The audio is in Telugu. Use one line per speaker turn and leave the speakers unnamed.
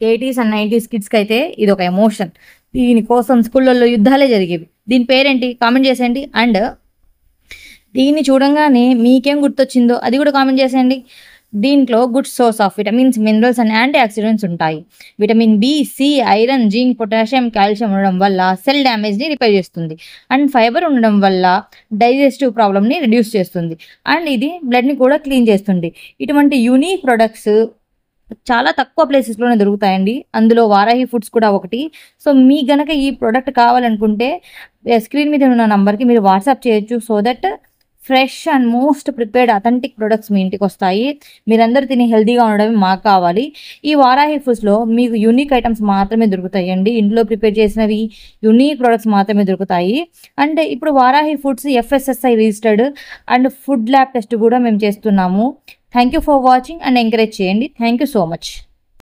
80s అండ్ 90s కిడ్స్కి అయితే ఇది ఒక ఎమోషన్. దీనికోసం స్కూళ్ళల్లో యుద్ధాలే జరిగేవి. దీని పేరేంటి కామెంట్ చేసేయండి. అండ్ దీన్ని చూడంగానే మీకేం గుర్తొచ్చిందో అది కూడా కామెంట్ చేసేయండి. దీంట్లో good source of vitamins, minerals and antioxidants ఉంటాయి. Vitamin B, C, iron, zinc, potassium, calcium ఉండడం వల్ల సెల్ డ్యామేజ్ని రిపేర్ చేస్తుంది. అండ్ ఫైబర్ ఉండడం వల్ల డైజెస్టివ్ ప్రాబ్లమ్ని రిడ్యూస్ చేస్తుంది. అండ్ ఇది బ్లడ్ని కూడా క్లీన్ చేస్తుంది. ఇటువంటి యూనిక్ ప్రొడక్ట్స్ చాలా తక్కువ ప్లేసెస్లోనే దొరుకుతాయండి. అందులో వారాహి ఫుడ్స్ కూడా ఒకటి. సో మీకు గనక ఈ ప్రోడక్ట్ కావాలనుకుంటే స్క్రీన్ మీద ఉన్న నంబర్కి మీరు వాట్సాప్ చేయొచ్చు. So that fresh and most prepared authentic products మీ ఇంటికి వస్తాయి. మీరందరూ తిని హెల్తీగా ఉండడమే మాకు కావాలి. ఈ వారాహి ఫుడ్స్లో మీకు యూనిక్ ఐటమ్స్ మాత్రమే దొరుకుతాయండి. ఇంట్లో ప్రిపేర్ చేసినవి యూనిక్ ప్రొడక్ట్స్ మాత్రమే దొరుకుతాయి. అండ్ ఇప్పుడు Varahi foods FSSAI registered and food lab test కూడా మేము చేస్తున్నాము. Thank you for watching and encourage చేయండి. Thank you so much.